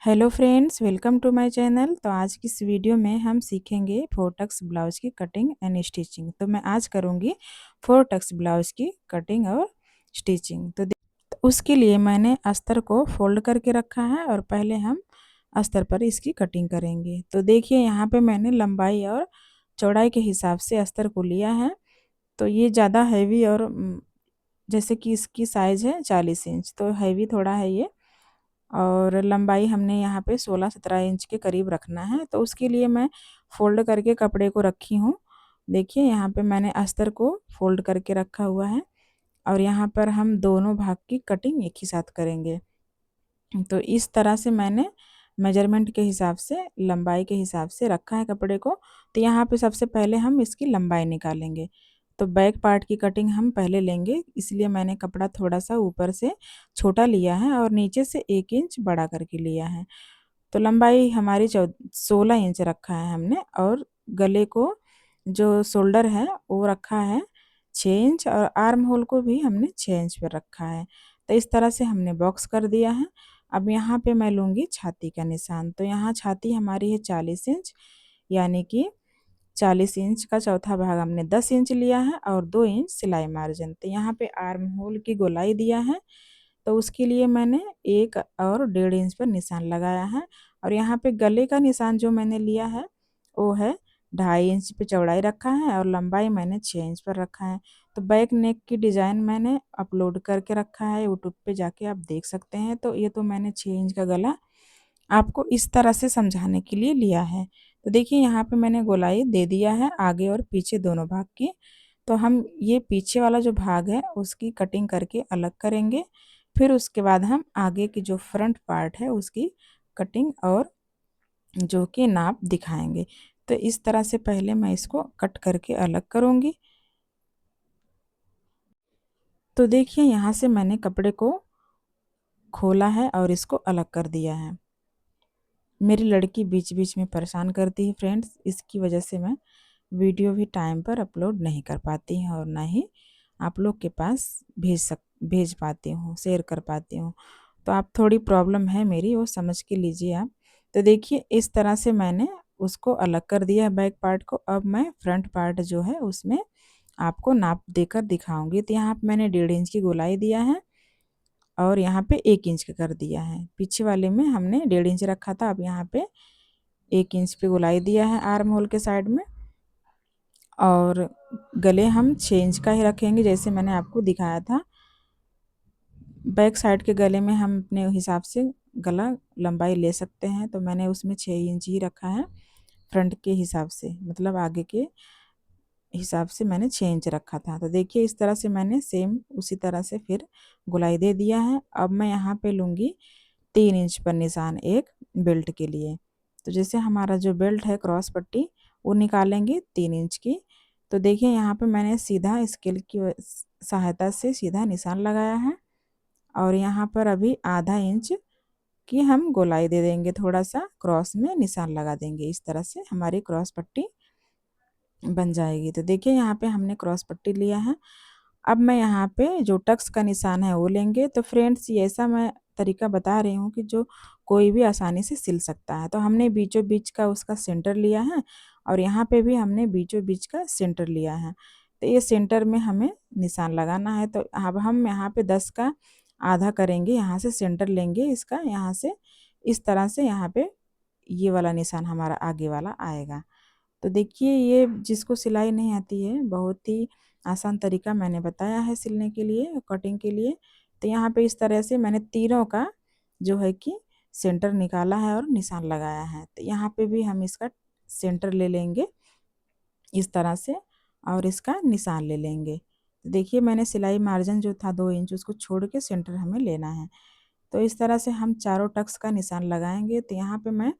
Hello friends, welcome to my channel. तो आज की इस वीडियो में हम सीखेंगे फोर टक्स ब्लाउज की कटिंग एंड स्टिचिंग। तो मैं आज करूंगी फोर टक्स ब्लाउज की कटिंग और स्टिचिंग। तो उसके लिए मैंने अस्तर को फोल्ड करके रखा है और पहले हम अस्तर पर इसकी कटिंग करेंगे। तो देखिए यहाँ पे मैंने लंबाई और चौड़ाई के हिसाब से अस्तर को लिया है। तो ये ज़्यादा हैवी और जैसे कि इसकी साइज़ है 40 इंच, तो हैवी थोड़ा है ये। और लंबाई हमने यहाँ पे 16-17 इंच के करीब रखना है। तो उसके लिए मैं फ़ोल्ड करके कपड़े को रखी हूँ। देखिए यहाँ पे मैंने अस्तर को फ़ोल्ड करके रखा हुआ है और यहाँ पर हम दोनों भाग की कटिंग एक ही साथ करेंगे। तो इस तरह से मैंने मेजरमेंट के हिसाब से, लंबाई के हिसाब से रखा है कपड़े को। तो यहाँ पे सबसे पहले हम इसकी लंबाई निकालेंगे। तो बैक पार्ट की कटिंग हम पहले लेंगे, इसलिए मैंने कपड़ा थोड़ा सा ऊपर से छोटा लिया है और नीचे से 1 इंच बड़ा करके लिया है। तो लंबाई हमारी 16 इंच रखा है हमने, और गले को जो शोल्डर है वो रखा है 6 इंच, और आर्म होल को भी हमने 6 इंच पर रखा है। तो इस तरह से हमने बॉक्स कर दिया है। अब यहाँ पे मैं लूँगी छाती का निशान। तो यहाँ छाती हमारी है 40 इंच, यानी कि 40 इंच का चौथा भाग हमने 10 इंच लिया है और 2 इंच सिलाई मार्जिन। तो यहाँ पे आर्म होल की गोलाई दिया है, तो उसके लिए मैंने 1 और 1.5 इंच पर निशान लगाया है। और यहाँ पे गले का निशान जो मैंने लिया है वो है 2.5 इंच पे चौड़ाई रखा है और लंबाई मैंने 6 इंच पर रखा है। तो बैक नेक की डिज़ाइन मैंने अपलोड करके रखा है, यूट्यूब पे जाके आप देख सकते हैं। तो ये तो मैंने 6 इंच का गला आपको इस तरह से समझाने के लिए लिया है। तो देखिए यहाँ पे मैंने गोलाई दे दिया है आगे और पीछे दोनों भाग की। तो हम ये पीछे वाला जो भाग है उसकी कटिंग करके अलग करेंगे। फिर उसके बाद हम आगे की जो फ्रंट पार्ट है उसकी कटिंग और जो कि नाप दिखाएंगे। तो इस तरह से पहले मैं इसको कट करके अलग करूँगी। तो देखिए यहाँ से मैंने कपड़े को खोला है और इसको अलग कर दिया है। मेरी लड़की बीच बीच में परेशान करती है फ्रेंड्स, इसकी वजह से मैं वीडियो भी टाइम पर अपलोड नहीं कर पाती हूँ और ना ही आप लोग के पास भेज पाती हूँ, शेयर कर पाती हूँ। तो आप थोड़ी प्रॉब्लम है मेरी, वो समझ के लीजिए आप। तो देखिए इस तरह से मैंने उसको अलग कर दिया है बैक पार्ट को। अब मैं फ्रंट पार्ट जो है उसमें आपको नाप देकर दिखाऊंगी। तो यहाँ पे मैंने 1.5 इंच की गोलाई दिया है और यहाँ पे 1 इंच का कर दिया है। पीछे वाले में हमने 1.5 इंच रखा था, अब यहाँ पे 1 इंच पे गोलाई दिया है आर्म होल के साइड में। और गले हम 6 इंच का ही रखेंगे जैसे मैंने आपको दिखाया था। बैक साइड के गले में हम अपने हिसाब से गला लंबाई ले सकते हैं। तो मैंने उसमें 6 इंच ही रखा है फ्रंट के हिसाब से, मतलब आगे के हिसाब से मैंने 6 इंच रखा था। तो देखिए इस तरह से मैंने सेम उसी तरह से फिर गोलाई दे दिया है। अब मैं यहाँ पे लूँगी 3 इंच पर निशान एक बेल्ट के लिए। तो जैसे हमारा जो बेल्ट है क्रॉस पट्टी वो निकालेंगे 3 इंच की। तो देखिए यहाँ पे मैंने सीधा स्केल की सहायता से सीधा निशान लगाया है और यहाँ पर अभी आधा इंच की हम गोलाई दे देंगे, थोड़ा सा क्रॉस में निशान लगा देंगे। इस तरह से हमारी क्रॉस पट्टी बन जाएगी। तो देखिए यहाँ पे हमने क्रॉस पट्टी लिया है। अब मैं यहाँ पे जो टक्स का निशान है वो लेंगे। तो फ्रेंड्स ये ऐसा मैं तरीका बता रही हूँ कि जो कोई भी आसानी से सिल सकता है। तो हमने बीचों बीच का उसका सेंटर लिया है और यहाँ पे भी हमने बीचों बीच का सेंटर लिया है। तो ये सेंटर में हमें निशान लगाना है। तो अब हम यहाँ पे 10 का आधा करेंगे, यहाँ से सेंटर लेंगे इसका, यहाँ से इस तरह से यहाँ पे ये वाला निशान हमारा आगे वाला आएगा। तो देखिए ये जिसको सिलाई नहीं आती है, बहुत ही आसान तरीका मैंने बताया है सिलने के लिए, कटिंग के लिए। तो यहाँ पे इस तरह से मैंने तीनों का जो है कि सेंटर निकाला है और निशान लगाया है। तो यहाँ पे भी हम इसका सेंटर ले लेंगे इस तरह से और इसका निशान ले लेंगे। तो देखिए मैंने सिलाई मार्जिन जो था 2 इंच उसको छोड़ के सेंटर हमें लेना है। तो इस तरह से हम चारों टक्स का निशान लगाएंगे। तो यहाँ पे मैं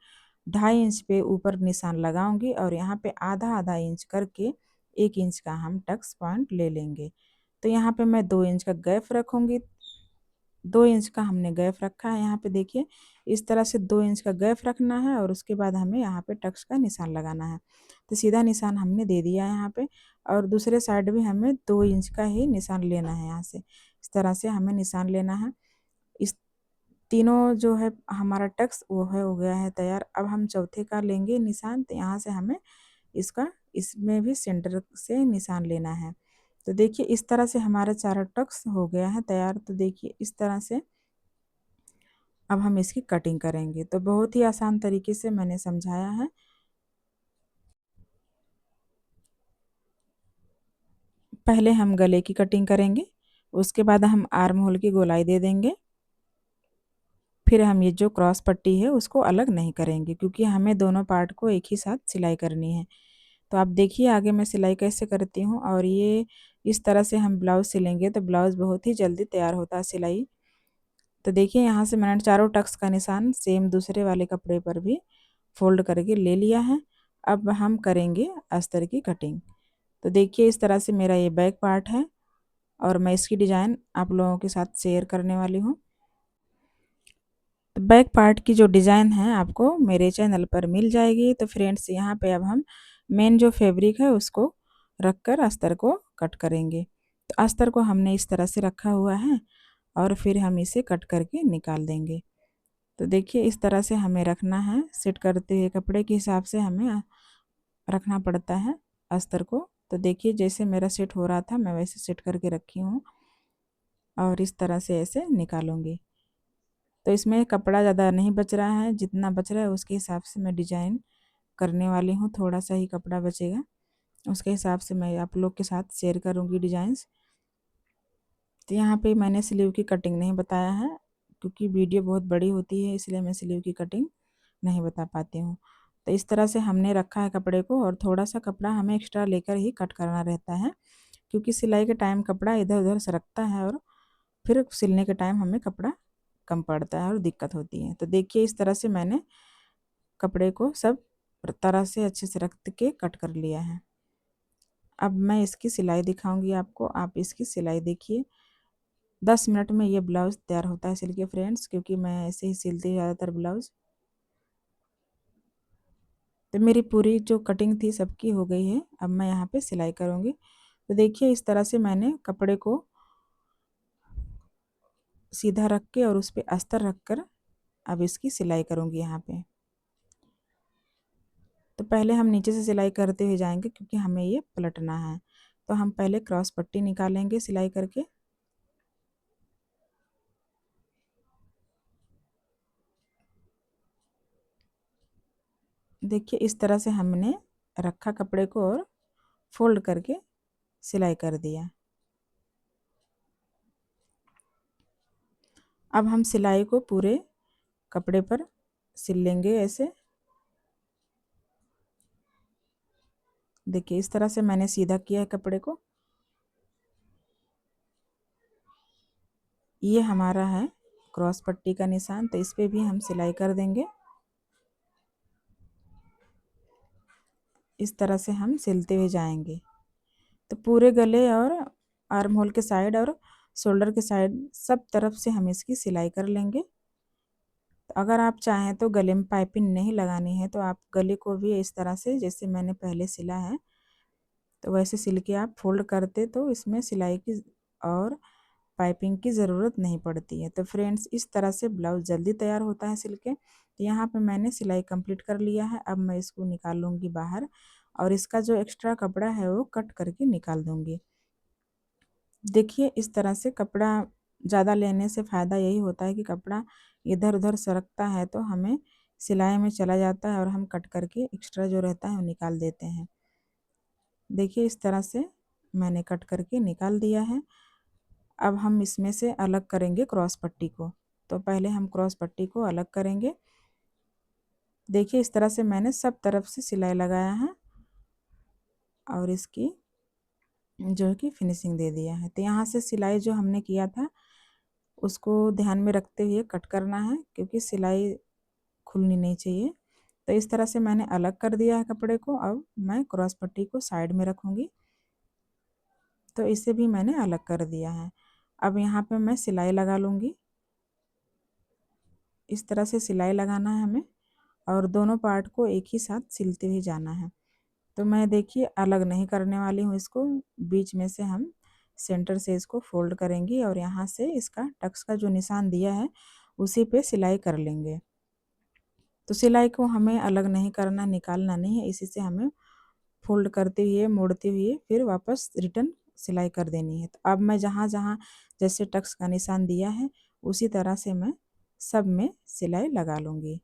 2.5 इंच पे ऊपर निशान लगाऊंगी और यहाँ पे आधा आधा इंच करके 1 इंच का हम टक्स पॉइंट ले लेंगे। तो यहाँ पे मैं 2 इंच का गैप रखूंगी। 2 इंच का हमने गैप रखा है। यहाँ पे देखिए इस तरह से 2 इंच का गैप रखना है और उसके बाद हमें यहाँ पे टक्स का निशान लगाना है। तो सीधा निशान हमने दे दिया है यहाँ पे, और दूसरे साइड भी हमें 2 इंच का ही निशान लेना है। यहाँ से इस तरह से हमें निशान लेना है। इस तीनों जो है हमारा टक्स वो है हो गया है तैयार। अब हम चौथे का लेंगे निशान, तो यहाँ से हमें इसका इसमें भी सेंटर से निशान लेना है। तो देखिए इस तरह से हमारा चारों टक्स हो गया है तैयार। तो देखिए इस तरह से अब हम इसकी कटिंग करेंगे। तो बहुत ही आसान तरीके से मैंने समझाया है। पहले हम गले की कटिंग करेंगे, उसके बाद हम आर्म होल की गोलाई दे देंगे। फिर हम ये जो क्रॉस पट्टी है उसको अलग नहीं करेंगे, क्योंकि हमें दोनों पार्ट को एक ही साथ सिलाई करनी है। तो आप देखिए आगे मैं सिलाई कैसे करती हूँ। और ये इस तरह से हम ब्लाउज़ सिलेंगे तो ब्लाउज़ बहुत ही जल्दी तैयार होता है सिलाई। तो देखिए यहाँ से मैंने चारों टक्स का निशान सेम दूसरे वाले कपड़े पर भी फोल्ड करके ले लिया है। अब हम करेंगे अस्तर की कटिंग। तो देखिए इस तरह से मेरा ये बैक पार्ट है और मैं इसकी डिज़ाइन आप लोगों के साथ शेयर करने वाली हूँ। तो बैक पार्ट की जो डिज़ाइन है आपको मेरे चैनल पर मिल जाएगी। तो फ्रेंड्स यहाँ पे अब हम मेन जो फैब्रिक है उसको रख कर अस्तर को कट करेंगे। तो अस्तर को हमने इस तरह से रखा हुआ है और फिर हम इसे कट करके निकाल देंगे। तो देखिए इस तरह से हमें रखना है, सेट करते हुए कपड़े के हिसाब से हमें रखना पड़ता है अस्तर को। तो देखिए जैसे मेरा सेट हो रहा था मैं वैसे सेट करके रखी हूँ और इस तरह से ऐसे निकालूंगी। तो इसमें कपड़ा ज़्यादा नहीं बच रहा है, जितना बच रहा है उसके हिसाब से मैं डिजाइन करने वाली हूँ। थोड़ा सा ही कपड़ा बचेगा, उसके हिसाब से मैं आप लोग के साथ शेयर करूँगी डिजाइंस। तो यहाँ पे मैंने स्लीव की कटिंग नहीं बताया है, क्योंकि वीडियो बहुत बड़ी होती है इसलिए मैं स्लीव की कटिंग नहीं बता पाती हूँ। तो इस तरह से हमने रखा है कपड़े को और थोड़ा सा कपड़ा हमें एक्स्ट्रा लेकर ही कट करना रहता है, क्योंकि सिलाई के टाइम कपड़ा इधर उधर सरकता है और फिर सिलने के टाइम हमें कपड़ा कम पड़ता है और दिक्कत होती है। तो देखिए इस तरह से मैंने कपड़े को सब तरह से अच्छे से रख के कट कर लिया है। अब मैं इसकी सिलाई दिखाऊंगी आपको, आप इसकी सिलाई देखिए। 10 मिनट में ये ब्लाउज़ तैयार होता है सिल के फ्रेंड्स, क्योंकि मैं ऐसे ही सिलती हूँ ज़्यादातर ब्लाउज़। तो मेरी पूरी जो कटिंग थी सबकी हो गई है। अब मैं यहाँ पे सिलाई करूँगी। तो देखिए इस तरह से मैंने कपड़े को सीधा रख के और उस पर अस्तर रख कर अब इसकी सिलाई करूँगी यहाँ पे। तो पहले हम नीचे से सिलाई करते हुए जाएंगे, क्योंकि हमें ये पलटना है। तो हम पहले क्रॉस पट्टी निकालेंगे सिलाई करके। देखिए इस तरह से हमने रखा कपड़े को और फोल्ड करके सिलाई कर दिया। अब हम सिलाई को पूरे कपड़े पर सिल लेंगे ऐसे। देखिए इस तरह से मैंने सीधा किया है कपड़े को। ये हमारा है क्रॉस पट्टी का निशान, तो इस पे भी हम सिलाई कर देंगे। इस तरह से हम सिलते हुए जाएंगे। तो पूरे गले और आर्म होल के साइड और शोल्डर के साइड सब तरफ से हम इसकी सिलाई कर लेंगे। तो अगर आप चाहें तो गले में पाइपिंग नहीं लगानी है तो आप गले को भी इस तरह से जैसे मैंने पहले सिला है तो वैसे सिल के आप फोल्ड करते तो इसमें सिलाई की और पाइपिंग की ज़रूरत नहीं पड़ती है। तो फ्रेंड्स इस तरह से ब्लाउज़ जल्दी तैयार होता है सिल के। तो यहाँ पे मैंने सिलाई कंप्लीट कर लिया है। अब मैं इसको निकाल लूँगी बाहर और इसका जो एक्स्ट्रा कपड़ा है वो कट करके निकाल दूँगी। देखिए इस तरह से कपड़ा ज़्यादा लेने से फ़ायदा यही होता है कि कपड़ा इधर उधर सरकता है तो हमें सिलाई में चला जाता है और हम कट करके एक्स्ट्रा जो रहता है वो निकाल देते हैं। देखिए इस तरह से मैंने कट करके निकाल दिया है। अब हम इसमें से अलग करेंगे क्रॉस पट्टी को। तो पहले हम क्रॉस पट्टी को अलग करेंगे। देखिए इस तरह से मैंने सब तरफ से सिलाई लगाया है और इसकी जो है कि फिनिशिंग दे दिया है। तो यहाँ से सिलाई जो हमने किया था उसको ध्यान में रखते हुए कट करना है, क्योंकि सिलाई खुलनी नहीं चाहिए। तो इस तरह से मैंने अलग कर दिया है कपड़े को। अब मैं क्रॉस पट्टी को साइड में रखूँगी। तो इसे भी मैंने अलग कर दिया है। अब यहाँ पे मैं सिलाई लगा लूँगी। इस तरह से सिलाई लगाना है हमें और दोनों पार्ट को एक ही साथ सिलते हुए जाना है। तो मैं देखिए अलग नहीं करने वाली हूँ इसको, बीच में से हम सेंटर से इसको फोल्ड करेंगे और यहाँ से इसका टक्स का जो निशान दिया है उसी पे सिलाई कर लेंगे। तो सिलाई को हमें अलग नहीं करना, निकालना नहीं है, इसी से हमें फोल्ड करते हुए, मोड़ते हुए फिर वापस रिटर्न सिलाई कर देनी है। तो अब मैं जहाँ जहाँ जैसे टक्स का निशान दिया है उसी तरह से मैं सब में सिलाई लगा लूँगी।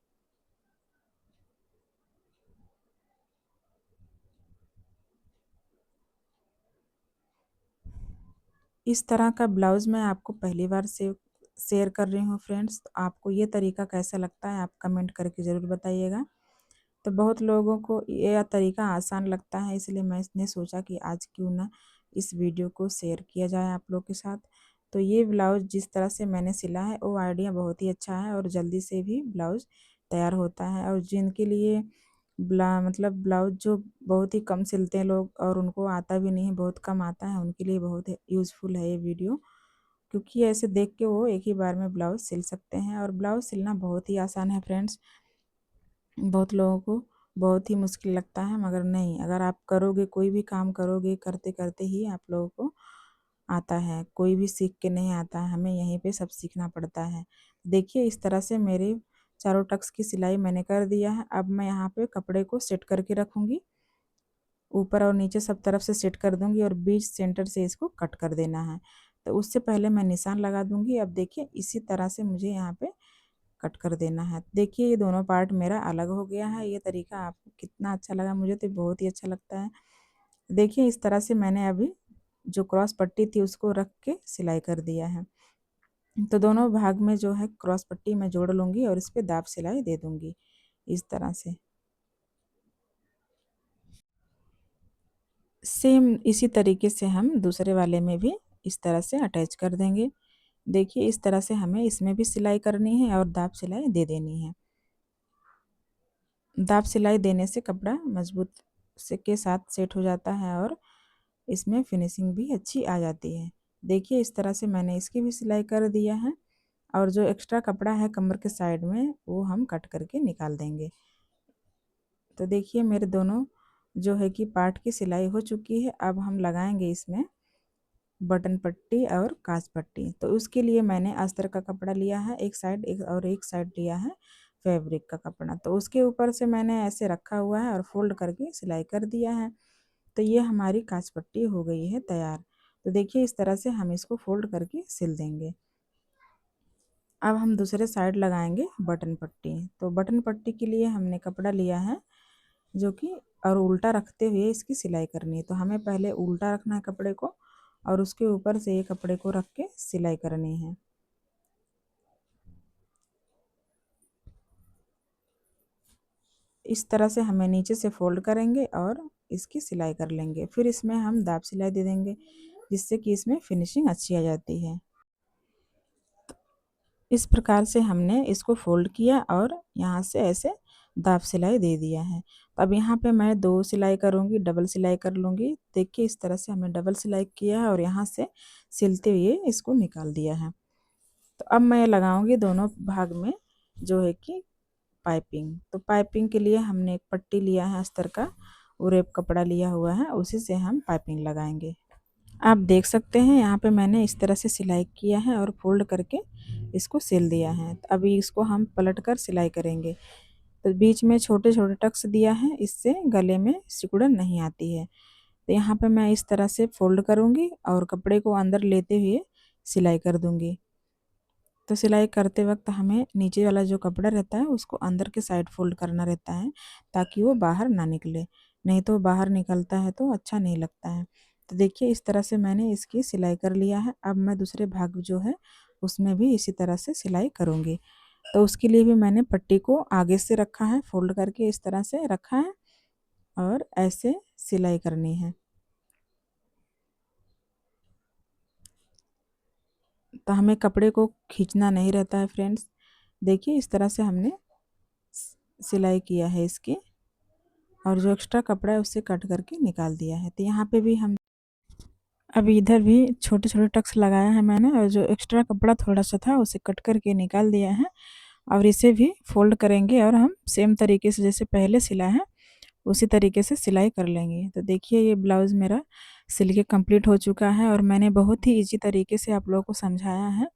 इस तरह का ब्लाउज़ मैं आपको पहली बार से शेयर कर रही हूँ फ्रेंड्स। तो आपको ये तरीका कैसा लगता है आप कमेंट करके ज़रूर बताइएगा। तो बहुत लोगों को ये तरीका आसान लगता है, इसलिए मैंने सोचा कि आज क्यों ना इस वीडियो को शेयर किया जाए आप लोग के साथ। तो ये ब्लाउज़ जिस तरह से मैंने सिला है वो आइडिया बहुत ही अच्छा है और जल्दी से भी ब्लाउज़ तैयार होता है। और जिनके लिए ब्लाउज़ जो बहुत ही कम सिलते हैं लोग और उनको आता भी नहीं है, बहुत कम आता है, उनके लिए बहुत यूज़फुल है ये वीडियो। क्योंकि ऐसे देख के वो एक ही बार में ब्लाउज़ सिल सकते हैं और ब्लाउज़ सिलना बहुत ही आसान है फ्रेंड्स। बहुत लोगों को बहुत ही मुश्किल लगता है, मगर नहीं, अगर आप करोगे, कोई भी काम करोगे, करते करते ही आप लोगों को आता है। कोई भी सीख के नहीं आता है, हमें यहीं पे सब सीखना पड़ता है। देखिए इस तरह से मेरे चारों टक्स की सिलाई मैंने कर दिया है। अब मैं यहाँ पे कपड़े को सेट करके रखूँगी, ऊपर और नीचे सब तरफ से सेट कर दूँगी और बीच सेंटर से इसको कट कर देना है। तो उससे पहले मैं निशान लगा दूँगी। अब देखिए इसी तरह से मुझे यहाँ पे कट कर देना है। देखिए ये दोनों पार्ट मेरा अलग हो गया है। ये तरीका आपको कितना अच्छा लगा, मुझे तो बहुत ही अच्छा लगता है। देखिए इस तरह से मैंने अभी जो क्रॉस पट्टी थी उसको रख के सिलाई कर दिया है। तो दोनों भाग में जो है क्रॉस पट्टी मैं जोड़ लूँगी और इस पे दाब सिलाई दे दूँगी इस तरह से। सेम इसी तरीके से हम दूसरे वाले में भी इस तरह से अटैच कर देंगे। देखिए इस तरह से हमें इसमें भी सिलाई करनी है और दाब सिलाई दे देनी है। दाब सिलाई देने से कपड़ा मजबूत से के साथ सेट हो जाता है और इसमें फिनिशिंग भी अच्छी आ जाती है। देखिए इस तरह से मैंने इसकी भी सिलाई कर दिया है और जो एक्स्ट्रा कपड़ा है कमर के साइड में वो हम कट करके निकाल देंगे। तो देखिए मेरे दोनों जो है कि पार्ट की सिलाई हो चुकी है। अब हम लगाएंगे इसमें बटन पट्टी और काज पट्टी। तो उसके लिए मैंने अस्तर का कपड़ा लिया है एक साइड, एक साइड लिया है फैब्रिक का कपड़ा। तो उसके ऊपर से मैंने ऐसे रखा हुआ है और फोल्ड करके सिलाई कर दिया है। तो ये हमारी काज पट्टी हो गई है तैयार। तो देखिए इस तरह से हम इसको फोल्ड करके सिल देंगे। अब हम दूसरे साइड लगाएंगे बटन पट्टी। तो बटन पट्टी के लिए हमने कपड़ा लिया है जो कि और उल्टा रखते हुए इसकी सिलाई करनी है। तो हमें पहले उल्टा रखना है कपड़े को और उसके ऊपर से ये कपड़े को रख के सिलाई करनी है। इस तरह से हमें नीचे से फोल्ड करेंगे और इसकी सिलाई कर लेंगे। फिर इसमें हम दाब सिलाई दे देंगे जिससे कि इसमें फिनिशिंग अच्छी आ जाती है। इस प्रकार से हमने इसको फोल्ड किया और यहाँ से ऐसे दाब सिलाई दे दिया है। अब यहाँ पे मैं 2 सिलाई करूँगी, डबल सिलाई कर लूँगी। देखिए इस तरह से हमने डबल सिलाई किया है और यहाँ से सिलते हुए इसको निकाल दिया है। तो अब मैं लगाऊंगी दोनों भाग में जो है कि पाइपिंग। तो पाइपिंग के लिए हमने एक पट्टी लिया है अस्तर का, उरेप कपड़ा लिया हुआ है, उसी से हम पाइपिंग लगाएंगे। आप देख सकते हैं यहाँ पे मैंने इस तरह से सिलाई किया है और फोल्ड करके इसको सिल दिया है। तो अभी इसको हम पलट कर सिलाई करेंगे। तो बीच में छोटे छोटे टक्स दिया है, इससे गले में सिकुड़न नहीं आती है। तो यहाँ पे मैं इस तरह से फोल्ड करूँगी और कपड़े को अंदर लेते हुए सिलाई कर दूँगी। तो सिलाई करते वक्त हमें नीचे वाला जो कपड़ा रहता है उसको अंदर के साइड फोल्ड करना रहता है ताकि वो बाहर ना निकले, नहीं तो बाहर निकलता है तो अच्छा नहीं लगता है। तो देखिए इस तरह से मैंने इसकी सिलाई कर लिया है। अब मैं दूसरे भाग जो है उसमें भी इसी तरह से सिलाई करूँगी। तो उसके लिए भी मैंने पट्टी को आगे से रखा है, फोल्ड करके इस तरह से रखा है और ऐसे सिलाई करनी है। तो हमें कपड़े को खींचना नहीं रहता है फ्रेंड्स। देखिए इस तरह से हमने सिलाई किया है इसकी और जो एक्स्ट्रा कपड़ा है उससे कट करके निकाल दिया है। तो यहाँ पे भी हम अभी इधर भी छोटे छोटे टक्स लगाया है मैंने और जो एक्स्ट्रा कपड़ा थोड़ा सा था उसे कट करके निकाल दिया है और इसे भी फोल्ड करेंगे और हम सेम तरीके से जैसे पहले सिला है उसी तरीके से सिलाई कर लेंगे। तो देखिए ये ब्लाउज़ मेरा सिल के कंप्लीट हो चुका है और मैंने बहुत ही इजी तरीके से आप लोगों को समझाया है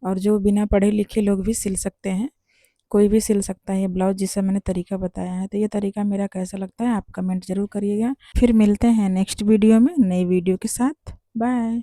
और जो बिना पढ़े लिखे लोग भी सिल सकते हैं, कोई भी सिल सकता है ये ब्लाउज जिससे मैंने तरीका बताया है। तो ये तरीका मेरा कैसा लगता है आप कमेंट ज़रूर करिएगा। फिर मिलते हैं नेक्स्ट वीडियो में नई वीडियो के साथ। बाय।